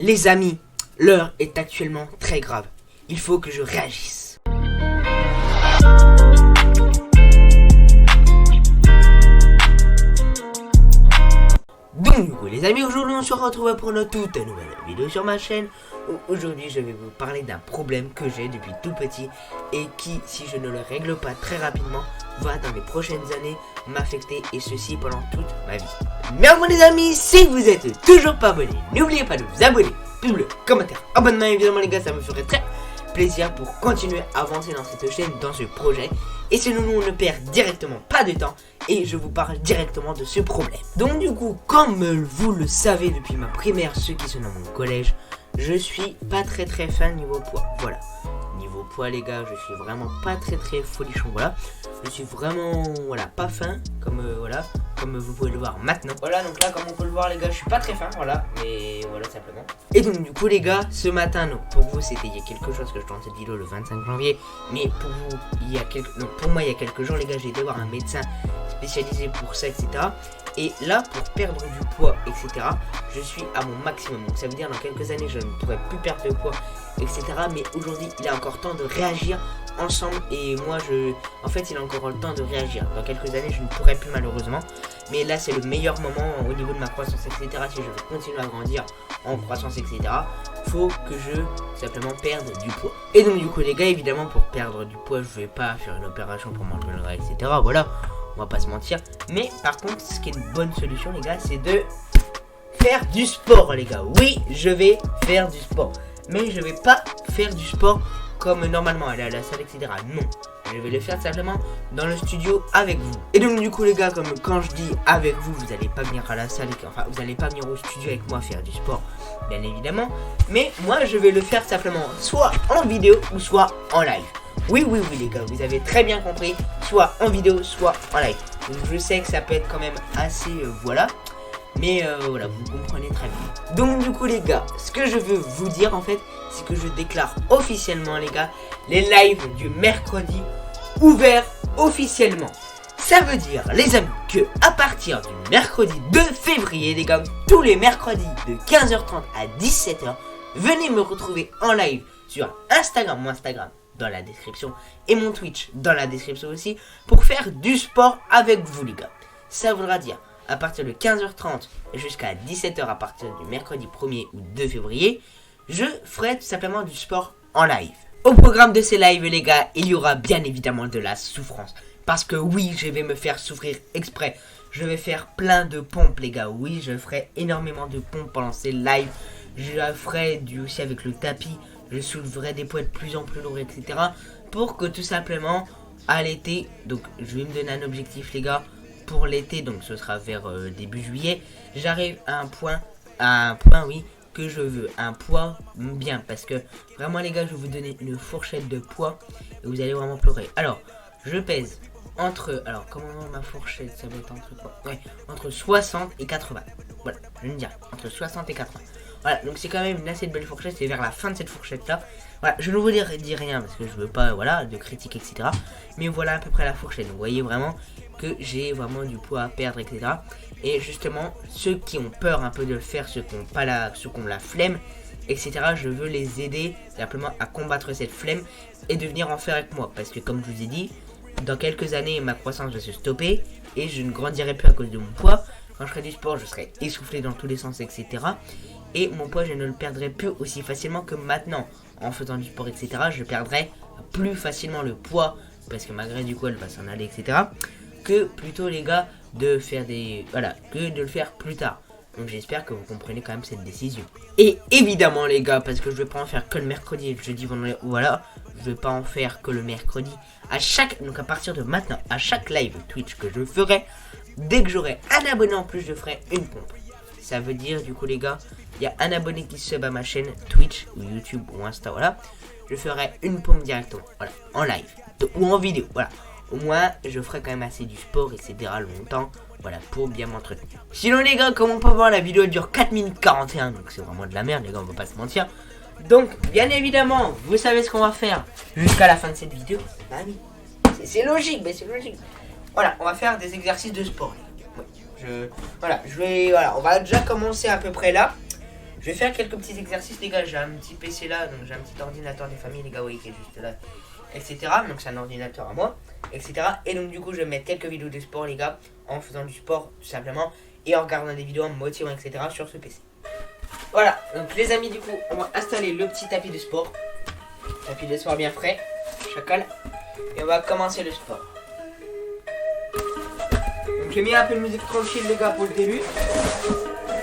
Les amis, l'heure est actuellement très grave. Il faut que je réagisse. Donc les amis, aujourd'hui on se retrouve pour notre toute nouvelle vidéo sur ma chaîne. Aujourd'hui je vais vous parler d'un problème que j'ai depuis tout petit et qui, si je ne le règle pas très rapidement, va dans les prochaines années m'affecter, et ceci pendant toute ma vie. Mais enfin les amis, si vous êtes toujours pas abonné, n'oubliez pas de vous abonner, pouce bleu, commentaire, abonnement évidemment les gars, ça me ferait très plaisir pour continuer à avancer dans cette chaîne, dans ce projet. Et sinon on ne perd directement pas de temps et je vous parle directement de ce problème. Donc du coup, comme vous le savez depuis ma primaire, ceux qui sont dans mon collège, je suis pas très fin niveau poids. Voilà, niveau poids les gars, je suis vraiment pas très folichon. Voilà, je suis vraiment pas fin comme comme vous pouvez le voir maintenant. Voilà, donc là comme on peut le voir les gars, je suis pas très fin, voilà, mais voilà simplement. Et donc du coup les gars, ce matin, donc pour vous c'était il y a quelque chose que je tourne cette vidéo le 25 janvier, mais pour vous pour moi il y a quelques jours les gars, j'ai été voir un médecin spécialisé pour ça, etc. Et là, pour perdre du poids, etc., je suis à mon maximum. Donc ça veut dire dans quelques années, je ne pourrai plus perdre de poids, etc. Mais aujourd'hui, il est encore temps de réagir ensemble. Et moi, en fait, il a encore le temps de réagir. Dans quelques années, je ne pourrai plus malheureusement. Mais là, c'est le meilleur moment au niveau de ma croissance, etc. Si je veux continuer à grandir en croissance, etc., faut que je simplement perde du poids. Et donc du coup, les gars, évidemment, pour perdre du poids, je vais pas faire une opération pour m'enlever le gras, etc. Voilà. On va pas se mentir. Mais par contre, ce qui est une bonne solution les gars, c'est de faire du sport les gars. Oui, je vais faire du sport. Mais je vais pas faire du sport comme normalement, aller à la salle, etc. Non, je vais le faire simplement dans le studio avec vous. Et donc du coup les gars, comme quand je dis avec vous, vous allez pas venir à la salle, enfin vous allez pas venir au studio avec moi faire du sport, bien évidemment. Mais moi je vais le faire simplement soit en vidéo ou soit en live. Oui les gars, vous avez très bien compris, soit en vidéo, soit en live. Donc, je sais que ça peut être quand même assez, mais voilà, vous comprenez très bien. Donc du coup les gars, ce que je veux vous dire en fait, c'est que je déclare officiellement les gars, les lives du mercredi ouverts officiellement. Ça veut dire les amis que à partir du mercredi 2 février les gars, tous les mercredis de 15h30 à 17h, venez me retrouver en live sur Instagram, mon Instagram dans la description et mon Twitch dans la description aussi, pour faire du sport avec vous les gars. Ça voudra dire à partir de 15h30 jusqu'à 17h à partir du mercredi 1er ou 2 février, je ferai tout simplement du sport en live. Au programme de ces lives les gars, il y aura bien évidemment de la souffrance. Parce que oui, je vais me faire souffrir exprès. Je vais faire plein de pompes les gars. Oui, je ferai énormément de pompes pendant ces lives. Je la ferai aussi avec le tapis. Je soulèverai des poids de plus en plus lourds, etc. Pour que tout simplement, à l'été, donc je vais me donner un objectif les gars, pour l'été, donc ce sera vers début juillet, j'arrive à un point oui, que je veux, un poids bien, parce que vraiment les gars, je vais vous donner une fourchette de poids, et vous allez vraiment pleurer. Alors, je pèse alors comment ma fourchette, ça va être entre quoi? Ouais, entre 60 et 80, voilà, je vais me dire, entre 60 et 80. Voilà, donc c'est quand même une assez belle fourchette, c'est vers la fin de cette fourchette là. Voilà, je ne vous dis rien parce que je veux pas, de critiques, etc. Mais voilà à peu près la fourchette. Donc, vous voyez vraiment que j'ai vraiment du poids à perdre, etc. Et justement, ceux qui ont peur un peu de le faire, ceux qui ont la flemme, etc. Je veux les aider simplement à combattre cette flemme et de venir en faire avec moi. Parce que comme je vous ai dit, dans quelques années, ma croissance va se stopper et je ne grandirai plus à cause de mon poids. Quand je ferai du sport, je serai essoufflé dans tous les sens, etc. Et mon poids, je ne le perdrai plus aussi facilement que maintenant. En faisant du sport, etc., je perdrai plus facilement le poids, parce que ma graisse, du coup, elle va s'en aller, etc. Que plutôt, les gars, de faire que de le faire plus tard. Donc j'espère que vous comprenez quand même cette décision. Et évidemment, les gars, parce que je vais pas en faire que le mercredi et le jeudi, je vais pas en faire que le mercredi. Donc à partir de maintenant, à chaque live Twitch que je ferai, dès que j'aurai un abonné en plus, je ferai une pompe. Ça veut dire du coup les gars, il y a un abonné qui sub à ma chaîne Twitch ou YouTube ou Insta, voilà. Je ferai une pompe directement, voilà, en live ou en vidéo, voilà. Au moins je ferai quand même assez du sport, etc. longtemps, voilà, pour bien m'entretenir. Sinon les gars, comme on peut voir, la vidéo dure 4 minutes 41, donc c'est vraiment de la merde les gars, on va pas se mentir. Donc bien évidemment, vous savez ce qu'on va faire jusqu'à la fin de cette vidéo. Bah oui, c'est logique, mais c'est logique. Voilà, on va faire des exercices de sport. On va déjà commencer à peu près là. Je vais faire quelques petits exercices les gars, j'ai un petit PC là, donc j'ai un petit ordinateur des familles les gars, oui, qui est juste là, etc. Donc c'est un ordinateur à moi, etc. Et donc du coup je vais mettre quelques vidéos de sport les gars, en faisant du sport tout simplement, et en regardant des vidéos, en me motivant, etc. sur ce PC. Voilà, donc les amis du coup, on va installer le petit tapis de sport. Tapis de sport bien frais, chacal. Et on va commencer le sport. Donc j'ai mis un peu de musique tranquille les gars pour le début.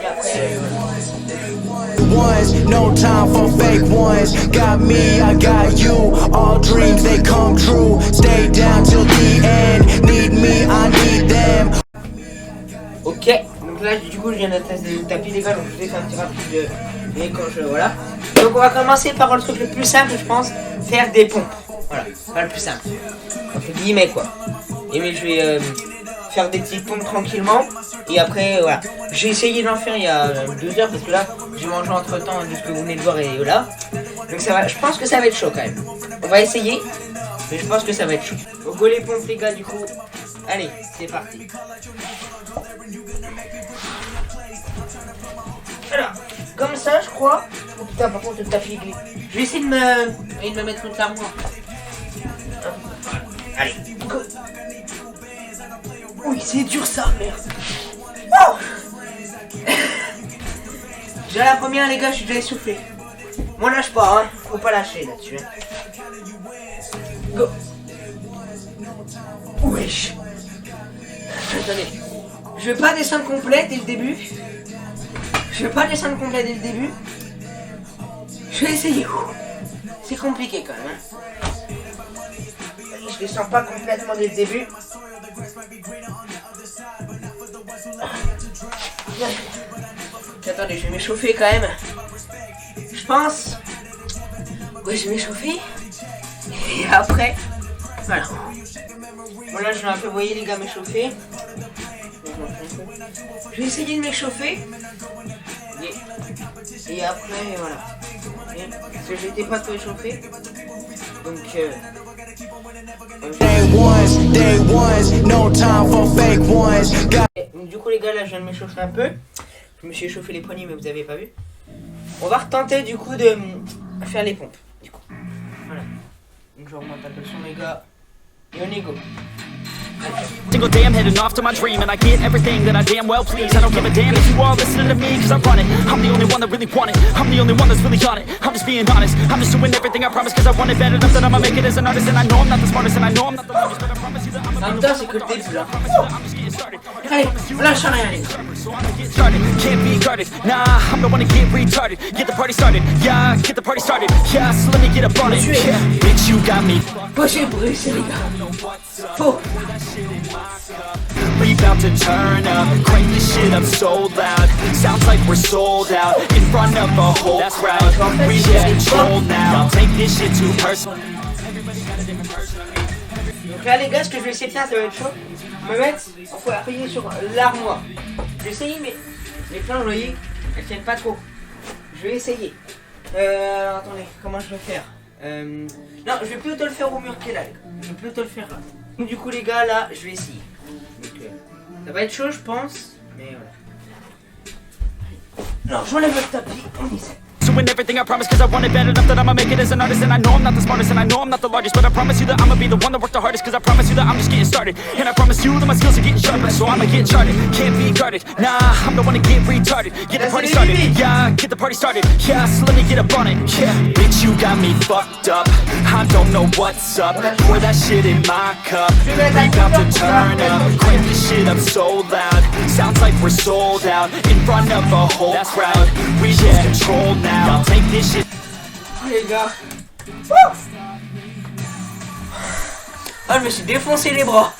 Et après... Ones, no time for fake ones. Got me, I got you. All dreams they come true. Stay down till the end. Need me, I need them. Ok, donc là du coup je viens de tester le tapis les gars, donc je vais faire un petit rapide et quand je... voilà. Donc on va commencer par le truc le plus simple je pense, faire des pompes. Voilà, pas le plus simple. Entre guillemets quoi. Et mais je vais faire des petites pompes tranquillement. Et après voilà. J'ai essayé d'en faire il y a 2 heures parce que là j'ai mangé entre temps de ce que vous venez de voir et voilà. Donc ça va, je pense que ça va être chaud quand même. On va essayer, mais je pense que ça va être chaud. Donc go les pompes les gars du coup. Allez, c'est parti. Alors, comme ça je crois. Oh putain par contre le tapis glisse. Je vais essayer de me mettre contre l'armoire. Allez, go. Oui c'est dur ça, merde. Oh j'ai la première les gars, je suis déjà essoufflé. Moi lâche pas hein, faut pas lâcher là-dessus. Go. Wesh. Attendez, je vais pas descendre complet dès le début. Je vais pas descendre complet dès le début. Je vais essayer. C'est compliqué quand même. Je descends pas complètement dès le début. Attendez, je vais m'échauffer quand même. Je pense. Ouais, je vais m'échauffer. Et après. Voilà. Bon là je vais un peu, vous voyez les gars, m'échauffer. Je vais essayer de m'échauffer. Et après voilà. Parce que j'étais pas trop échauffé. Donc donc du coup les gars là je viens de m'échauffer un peu. Je me suis échauffé les poignets mais vous avez pas vu. On va retenter du coup de faire les pompes. Du coup. Voilà. Donc je remonte un peu le son les gars. Et on y go. Single day I'm heading off to my dream and I get everything that I damn well please. I don't give a damn if you all listening to me cause I run it. I'm the only one that really want it. I'm the only one that's really on it. I'm just being honest. I'm just doing everything I promise cause I want it bad enough that I'ma make it as an artist. And I know I'm not the smartest and I know I'm not the largest, but I promise you that I'm En même temps c'est que le début là. Allez, on lâche rien les gars. Can't be guarded, nah, I'm the one to get retarded. Get the party started, yeah, get the party started. Yeah, so let me get up on it. Yeah, bitch, you got me. Moi j'ai brûlé les gars. Faux. We about to turn up, crank this shit up so loud. Sounds like we're sold out, in front of a whole crowd. We get control now, take this shit too personal. Donc là les gars, ce que je vais essayer de faire, ça va être chaud. Me mettre, on faut appuyer sur l'armoire. Je vais essayer mais les planches, vous voyez, elles tiennent pas trop. Je vais essayer. Attendez, comment je vais faire non, je vais plutôt le faire au mur qui est là, les gars. Je vais plutôt le faire là. Donc, du coup les gars, là, je vais essayer. Donc, ça va être chaud, je pense. Mais voilà. Non, j'enlève le tapis, on essaie. Doing everything I promise cause I want it bad enough that I'ma make it as an artist. And I know I'm not the smartest and I know I'm not the largest, but I promise you that I'ma be the one that worked the hardest. Cause I promise you that I'm just getting started. And I promise you that my skills are getting sharper, so I'ma get charted. Can't be guarded, nah, I'm the one to get retarded. Get the party started, yeah, get the party started. Yeah, so let me get up on it. Yeah, bitch, you got me fucked up. I don't know what's up. Pour that shit in my cup. We about to turn up, crank this shit up so loud. Sounds like we're sold out, in front of a whole crowd. We get control now. I'll take this shit. Oh les gars. Ah, je me suis défoncé les bras.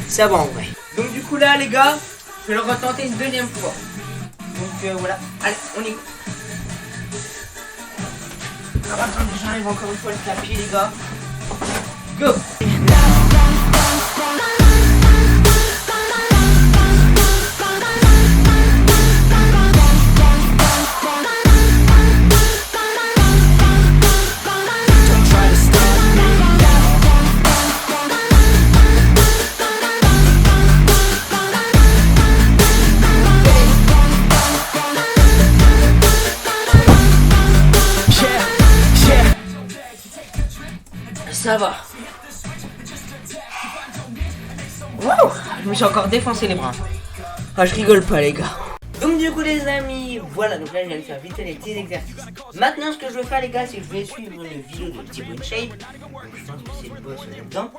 Ça va en vrai. Donc du coup là les gars, je vais le retenter une deuxième fois. Donc voilà. Allez, on y go. Alors attendez, j'arrive encore une fois le tapis les gars. Go. ça va. Waouh, je me suis encore défoncé les bras. Ah, je rigole pas les gars. Donc du coup les amis, voilà, donc là je viens de faire vite fait les petits exercices. Maintenant ce que je vais faire les gars, c'est que je vais suivre une vidéo de Thibaut Shape. Donc je pense que c'est le boss là-dedans.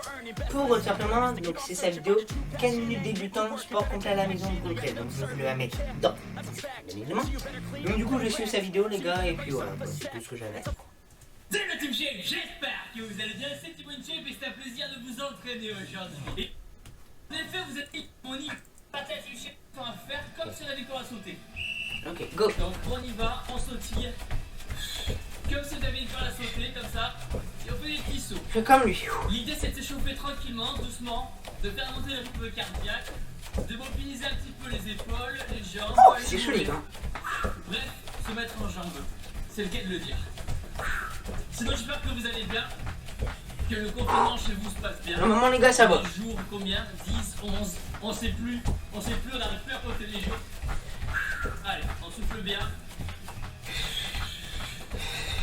Pour simplement, donc c'est sa vidéo 15 minutes débutant, sport complet à la maison de concret. Donc je vais la mettre dans, bien évidemment. Donc du coup je vais suivre sa vidéo les gars, et puis voilà, c'est tout ce que j'avais. Salut le Team Shape, j'espère que vous allez bien, c'est Thibaut Shape et c'est un plaisir de vous entraîner aujourd'hui. En effet, vous êtes mon niveau patate du Shape, on va faire comme si on avait quoi à sauter. Ok, go. Donc on y va, on sautille, comme si on avait une corde à sauter, comme ça, et on fait des petits sauts. Fais comme lui. L'idée c'est de s'échauffer tranquillement, doucement, de faire monter le rythme cardiaque, de mobiliser un petit peu les épaules, les jambes, Oh, les c'est chaud les gars. Bref, se mettre en jambes, c'est le cas de le dire. Sinon j'espère que vous allez bien, que le confinement chez vous se passe bien. Normalement les gars ça va. Les jours combien 10, 11, on sait plus, on n'arrive plus à compter les jours. Allez, on souffle bien.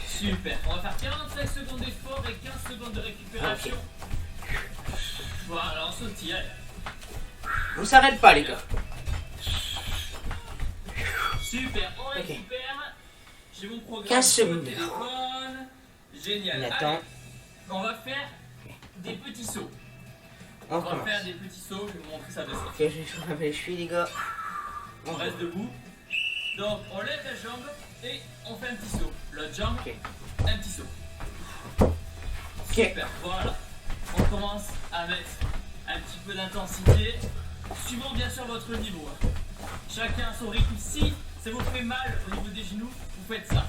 Super, on va faire 45 secondes d'effort et 15 secondes de récupération. Voilà, on sautille, allez. On s'arrête pas les gars. Super, on récupère. J'ai mon programme 15 sur le secondes. téléphone. Génial. On attend. Allez, on va faire des petits sauts. On On va commence. faire des petits sauts, je vais vous montrer ça de suite. Ok, je vais chauffer les chevilles les gars. On reste debout. Donc on lève la jambe et on fait un petit saut. L'autre jambe, Ok. un petit saut. Super, voilà. On commence à mettre un petit peu d'intensité, suivant bien sûr votre niveau. Chacun son rythme. Si ça vous fait mal au niveau des genoux, vous faites ça.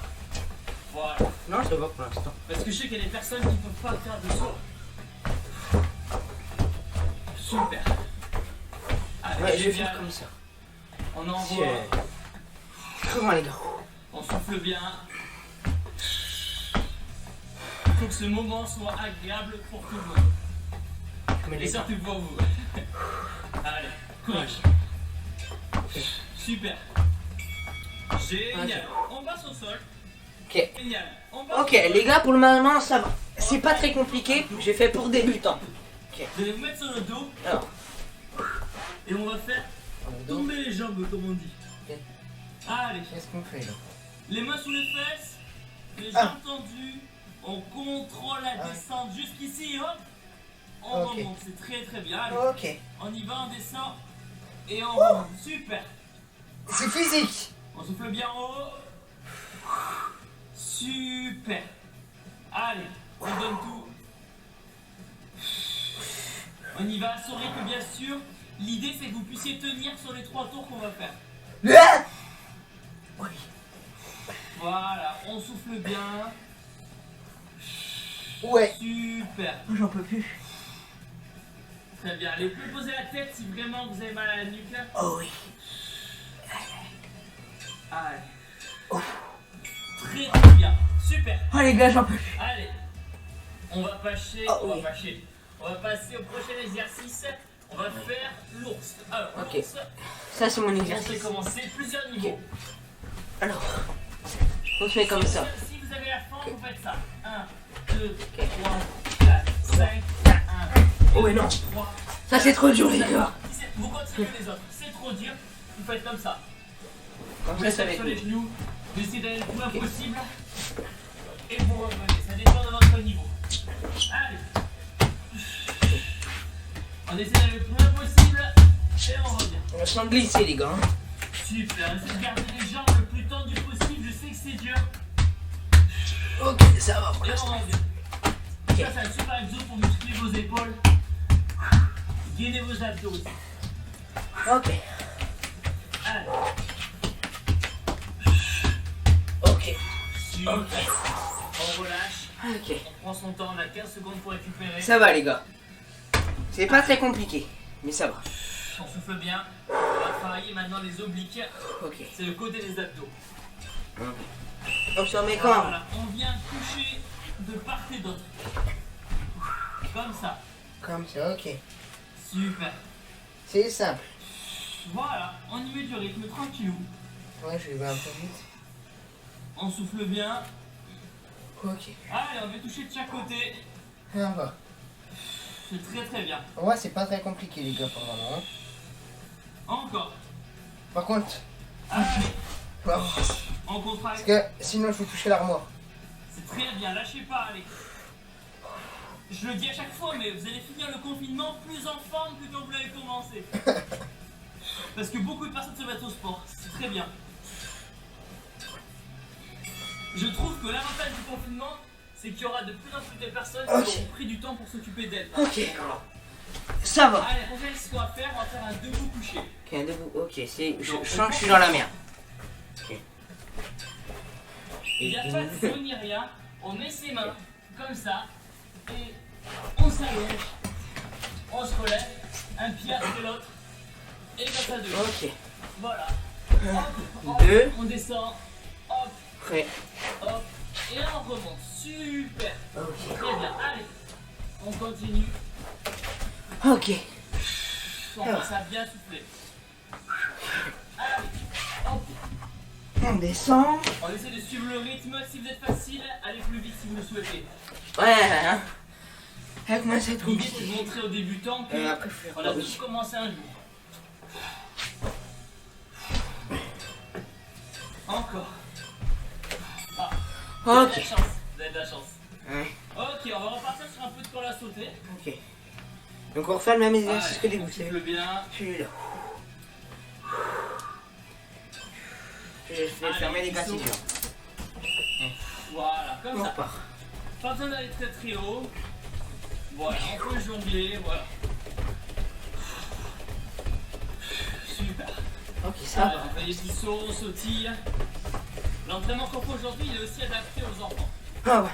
Voilà. Non, ça va pour l'instant. Parce que je sais qu'il y a des personnes qui ne peuvent pas faire de saut. Super. Allez, Ouais, je vais génial. faire comme ça. On envoie. Comment les gars? On souffle bien. Faut que ce moment soit agréable pour tout le monde. Mais Et les gars. surtout pour vous. Allez, courage. Super. Génial. On passe au sol. Ok. Génial. On passe Ok au sol. les gars, pour le moment ça va. C'est pas très compliqué. J'ai fait pour débutants. Vous allez vous mettre sur le dos Alors. et on va faire tomber les jambes comme on dit. Ok. Allez. Qu'est-ce qu'on fait là? Les mains sous les fesses, les Ah. jambes tendues, on contrôle la Ah. descente jusqu'ici, hop, on Ok. remonte, c'est très très bien. Allez, Ok. on y va, on descend et on remonte, super. C'est physique. On souffle bien en haut, super. Allez, on donne tout. On y va à son rythme bien sûr. L'idée c'est que vous puissiez tenir sur les 3 tours qu'on va faire. Ah oui. Voilà, on souffle bien. Ouais. Super. J'en peux plus. Très bien. Allez, vous pouvez poser la tête si vraiment vous avez mal à la nuque. Là. Oh oui. Allez. Oh. Très très bien. Super. Oh les gars, j'en peux plus. Allez. On va passer. Oh, on oui. va passer. On va passer au prochain exercice. On va faire l'ours. Alors, Ok. l'ours, Ça c'est mon on peut exercice. commencer plusieurs niveaux. Alors, on se fait comme ça. Si vous avez la forme, vous faites ça. 1, 2, 3, 4, 5, 1. Oh mais non. 3. Ça c'est trop dur les gars. Vous continuez les autres. C'est trop dur. Vous faites comme ça. Comme Vous ça, ça va êtes être sur les cool. genoux, vous essayez d'aller le plus loin possible et vous revenez, ça dépend de votre niveau. Allez, on essaie d'aller le plus loin possible et on revient. On va s'en glisser les gars. Super, essayez de garder les jambes le plus tendues possible, je sais que c'est dur Ok, ça va pour et on l'instant. revient. Ça c'est un super exo pour muscler vos épaules, gainer vos abdos aussi. Ok. Allez, Ok. super, on relâche, Ok. on prend son temps, on a 15 secondes pour récupérer. Ça va les gars. C'est pas très compliqué, mais ça va. On souffle bien. On va travailler maintenant les obliques. Ok. C'est le côté des abdos. On se remet quand? Voilà, on vient toucher de part et d'autre. Comme ça. Comme ça, ok. Super. C'est simple. Voilà, on y met du rythme tranquillou. Ouais, je vais un peu vite. On souffle bien. Ok. Allez, on va toucher de chaque côté. Ça va. C'est très très bien. Ouais, c'est pas très compliqué, les gars, pour le moment. Encore. Par contre, Allez, bon, on contracte. parce que sinon, je vais toucher l'armoire. C'est très bien, lâchez pas, allez. Je le dis à chaque fois, mais vous allez finir le confinement plus en forme que quand vous l'avez commencé. Parce que beaucoup de personnes se mettent au sport, c'est très bien. Je trouve que l'avantage du confinement, c'est qu'il y aura de plus en plus de personnes qui Ok. auront pris du temps pour s'occuper d'elles. Ok. Ça va. Allez, prochaine ce qu'on va faire, on va faire un debout couché. Ok, un debout. Ok, c'est. Je Donc, sens que je suis dans la merde. Ok. Il n'y a pas de faux ni rien, on met ses mains comme ça, et on s'allonge, on se relève, un pied après l'autre, et comme ça deux. Ok. Voilà. Hop, hop, Deux. on descend, hop, Prêt. hop, et on remonte. Super. Ok. Très bien, allez, on continue. Ok. On commence à bien souffler. Allez, hop. On descend. On essaie de suivre le rythme. Si vous êtes facile, allez plus vite si vous le souhaitez. Ouais, hein. Avec moi, c'est trop L'idée, c'est de compliqué. montrer aux débutants que Après, faut faire on a oui. tous commencé un jour. Encore. Ah, vous avez de Ok. la chance. Vous avez de la chance. Ouais. Ok, on va repartir sur un peu de corde à sauter. Ok. Donc, on refait le même exercice que Allez, les on boutées. souffle bien. Celui-là. Je vais fermer les petit saut. gratitudes. Voilà, comme On ça. repart. Pas besoin d'aller très très haut. Voilà, on peut jongler, voilà. Super. Ok, ça Allez, va. on fait des petits sauts, on sautille. L'entraînement qu'on fait aujourd'hui, il est aussi adapté aux enfants. Ah ouais.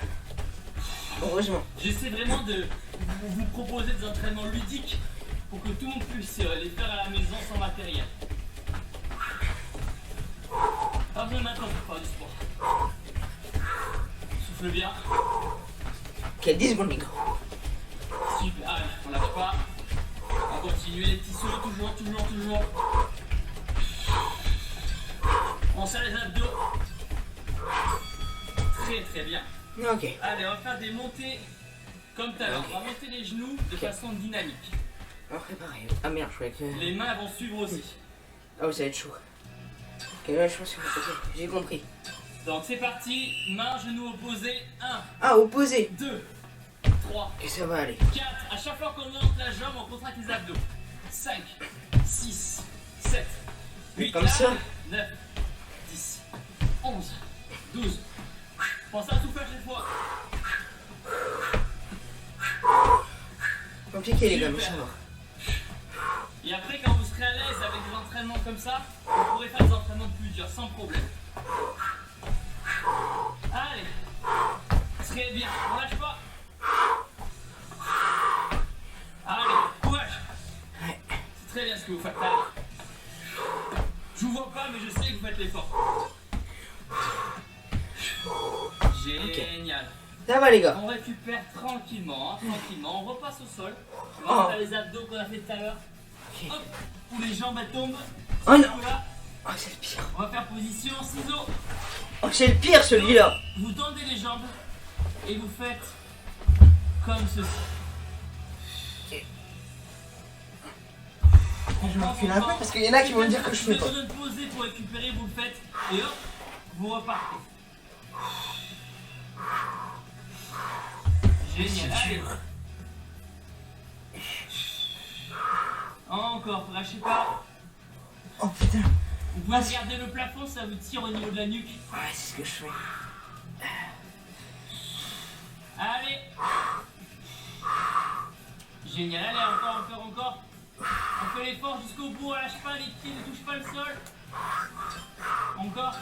Heureusement. J'essaie vraiment de vous proposer des entraînements ludiques pour que tout le monde puisse les faire à la maison sans matériel. Pas besoin maintenant pour faire du sport. Souffle bien. Ok, 10 secondes, les gars. Super. Allez, on lâche pas. On continue les petits sauts, toujours. On serre les abdos. Très très bien. Ok. Allez, on va faire des montées comme tout à l'heure. On va monter les genoux de façon dynamique. On préparer. Ah merde, je croyais que. Les mains vont suivre aussi. Ah oui, ça va être chaud. Ok, là, je pense que. Ok, j'ai compris. Donc c'est parti, main, genou opposé, 1, Ah, opposé. 2, 3, Ok, ça va aller. 4, à chaque fois qu'on monte la jambe, on contracte les abdos. 5, 6, 7, 8, Comme ça. 9, 10, 11, 12. Pensez à tout faire chaque fois. Compliqué, les gars, mais ça va. Et après, quand vous serez à l'aise avec des entraînements comme ça, vous pourrez faire des entraînements plus durs, sans problème. Allez, très bien, on lâche pas. Allez, courage. Ouais. C'est très bien ce que vous faites. Allez. Je vous vois pas, mais je sais que vous faites l'effort. Génial. Ça va, les gars. On récupère tranquillement, hein, tranquillement. On repasse au sol. On Oh. va faire les abdos qu'on a fait tout à l'heure. Ok. Hop, où les jambes elles tombent. Oh non. Là. Oh, c'est le pire. On va faire position ciseaux. Oh, c'est le pire, celui-là. Vous tendez les jambes et vous faites comme ceci. Je me recule un peu parce qu'il y en a qui vont me dire que je fais pas. Vous avez besoin de poser pour récupérer, vous le faites et hop, vous repartez. Génial, allez. Encore, lâchez pas. Oh putain. Vous pouvez regarder le plafond, ça vous tire au niveau de la nuque. Ouais, c'est ce que je fais. Allez. Génial, allez, encore. On fait l'effort jusqu'au bout, on lâche pas, les pieds ne touchent pas le sol. Encore.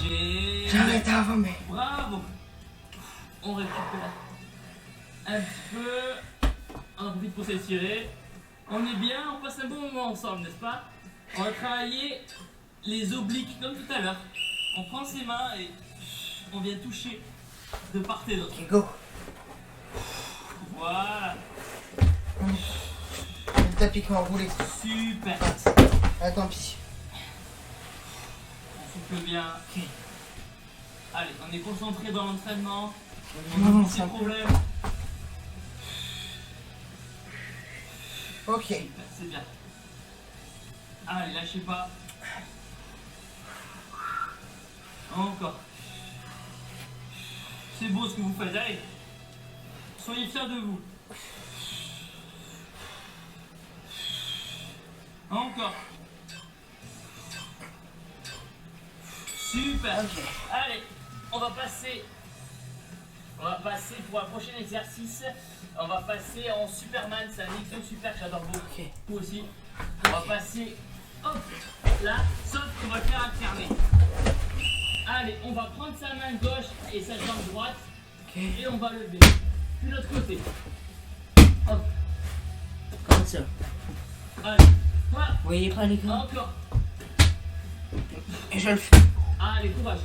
Génial. J'arrête avant, mais. Bravo. On récupère un petit peu. On en profite pour s'étirer. On est bien, on passe un bon moment ensemble, n'est-ce pas? On va travailler les obliques comme tout à l'heure. On prend ses mains et on vient toucher de part et d'autre. Ok, go. Voilà. Le tapis qui m'a roulé. Super. Ah, tant pis. On souffle bien. Allez, on est concentré dans l'entraînement. On a ces problèmes. Ok. C'est bien. Allez, lâchez pas. Encore. C'est beau ce que vous faites, allez. Soyez fiers de vous. Encore. Super. Ok. Allez, on va passer pour un prochain exercice. On va passer en Superman, c'est un exo super que j'adore beaucoup. Ok. Vous aussi. On va passer, hop, là, sauf qu'on va le faire alterner. Allez, on va prendre sa main gauche et sa jambe droite. Ok. Et on va lever. Puis l'autre côté. Hop, Comme ça. allez. Voilà. Vous voyez pas les gars? Encore. Et je le fais. Allez, courage.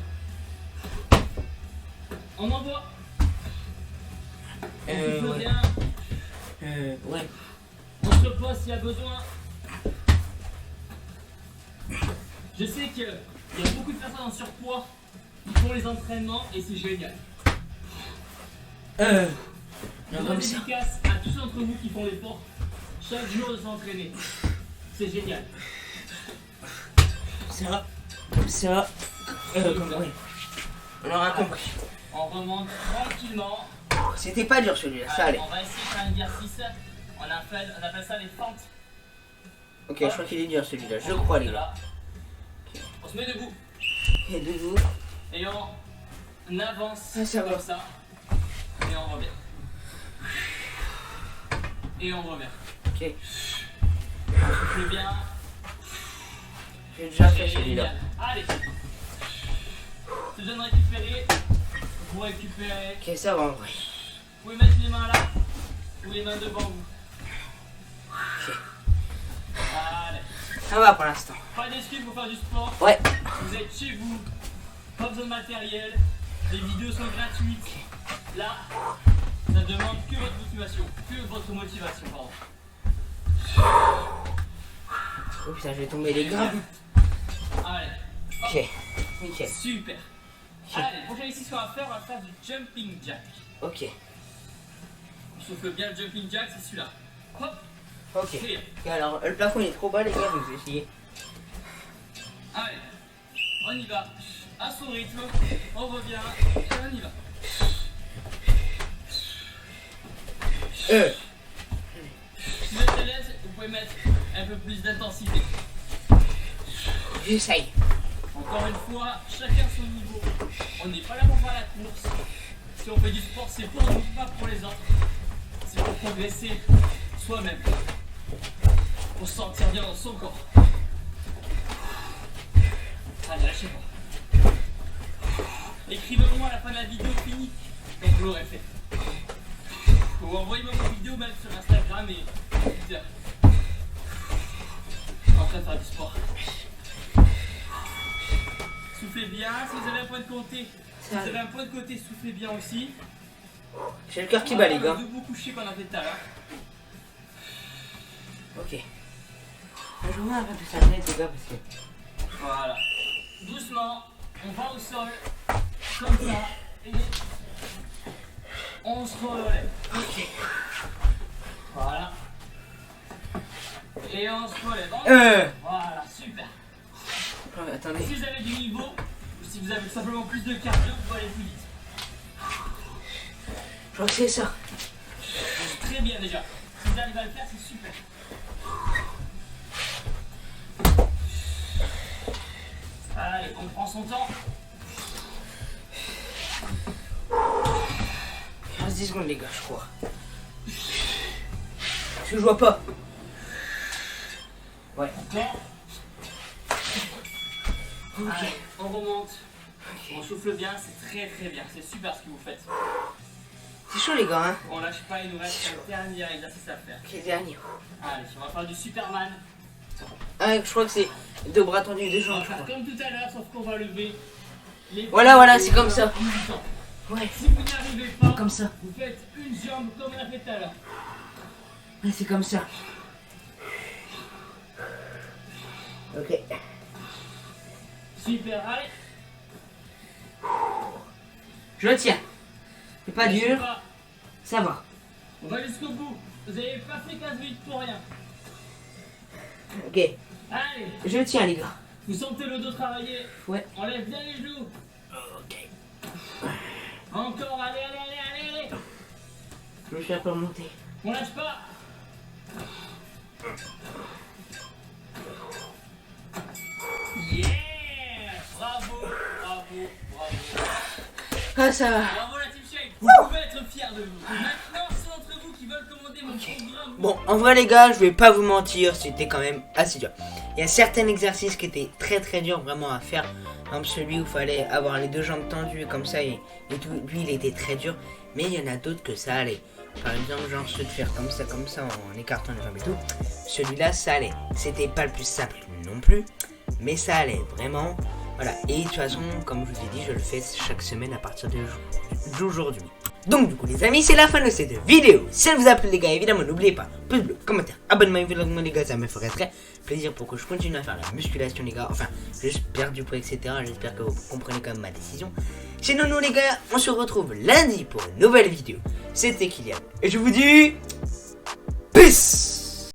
On envoie. On souffle Ouais. bien. Ouais. On se repose s'il y a besoin. Je sais qu'il y a beaucoup de personnes en surpoids qui font les entraînements et c'est génial. Non, Je comme donne ça. dédicace à tous d'entre vous qui font l'effort chaque jour de s'entraîner. C'est génial. Ça. Comme ça. Comme ouais. On aura compris. On remonte tranquillement. C'était pas dur celui-là, ça allait. On va essayer de faire un exercice. On appelle ça les fentes. Ok, je crois qu'il est dur celui-là, je crois les gars. Là. On se met debout Et debout. et on avance Ah, ça va. comme ça. Et on revient. Et on revient. Ok. On souffle bien. J'ai déjà fait celui-là. Génial. Allez. Je te donne récupérer. Vous récupérez. Ok, ça va en vrai. Vous pouvez mettre les mains là. Ou les mains devant vous. Ok. Allez. Ça va pour l'instant. Pas d'excuses pour faire du sport. Ouais. Vous êtes chez vous. Pas besoin de matériel. Les vidéos sont gratuites. Là, ça demande que votre motivation. Pardon. Oh putain, je vais tomber les gars. Allez. Ok. Nickel. Super. Allez, le prochain exercice qu'on va faire du jumping jack. Ok. Sauf que bien le jumping jack, c'est celui-là. Hop. Ok. Clear. Et alors, le plafond il est trop bas les gars, vous essayez. Allez. On y va. À son rythme. On revient. Et on y va. Si vous êtes à l'aise, vous pouvez mettre un peu plus d'intensité. J'essaye. Encore une fois, chacun son niveau. On n'est pas là pour faire la course. Si on fait du sport, c'est pour nous, pas pour les autres. C'est pour progresser soi-même. Pour se sentir bien dans son corps. Allez, lâchez pas. Écrivez-moi à la fin de la vidéo finie quand vous l'aurez fait. Ou envoyez-moi vos vidéos même sur Instagram et Twitter. En train de faire du sport. Soufflez bien, si vous avez un point de côté, si vous avez un point de côté, soufflez bien aussi. J'ai le cœur qui bat les gars. Le debout couché qu'on a fait tout à l'heure. Ok. Je vous mets un peu plus à la tête les gars parce que. Voilà. Doucement, on va au sol, comme ça, et on se relève. Ok. Voilà. Et on se relève. Voilà, super. Attendez. Si vous avez du niveau, ou si vous avez simplement plus de cardio, vous pouvez aller plus vite. Je crois que c'est ça. C'est très bien déjà. Si vous arrivez à le faire, c'est super. Allez, on prend son temps. 10 secondes les gars, je crois. Parce que je vois pas. Ouais. Encore. Allez, on remonte. On souffle bien, c'est très très bien. C'est super ce que vous faites. C'est chaud les gars hein. On lâche pas, il nous reste un dernier exercice à faire. Ok, dernier. Allez, on va faire du Superman. Ah, je crois que c'est deux bras tendus, deux On jambes. va faire comme tout à l'heure, sauf qu'on va lever les Voilà, pieds c'est comme ça. en même temps. Ouais. Si vous n'y arrivez pas, Comme ça. vous faites une jambe comme on a fait tout à l'heure. Ouais, c'est comme ça. Ok. Super, allez. Je le tiens. C'est pas Lâchez dur, pas. ça va. On va jusqu'au bout. Vous avez pas fait 15 minutes pour rien. Ok, Allez, je le tiens les gars. vous sentez le dos travailler. Ouais. Enlève bien les genoux. Ok. Encore, allez. Je me suis un peu remonté. On lâche pas. Yeah. Bravo. Ah ça va. Bravo la Team Shake. Vous pouvez être fiers de vous. Maintenant, ceux d'entre vous qui veulent commander mon programme. Bon, en vrai les gars, je vais pas vous mentir, c'était quand même assez dur. Il y a certains exercices qui étaient très durs vraiment à faire. Par exemple celui où il fallait avoir les deux jambes tendues comme ça et tout. Lui il était très dur. Mais il y en a d'autres que ça allait. Par exemple genre ceux de faire comme ça en écartant les jambes et tout. Celui-là ça allait. C'était pas le plus simple non plus. Mais ça allait vraiment. Voilà. Et de toute façon, comme je vous ai dit, je le fais chaque semaine à partir d'aujourd'hui. Donc du coup les amis, c'est la fin de cette vidéo. Si elle vous a plu les gars, évidemment n'oubliez pas, pouce bleu, commentaire, abonnement et vidéo les gars, ça me ferait très plaisir pour que je continue à faire la musculation les gars. Enfin, juste perdre du poids etc. J'espère que vous comprenez quand même ma décision. Sinon nous les gars, on se retrouve lundi pour une nouvelle vidéo. C'était Kylian et je vous dis peace.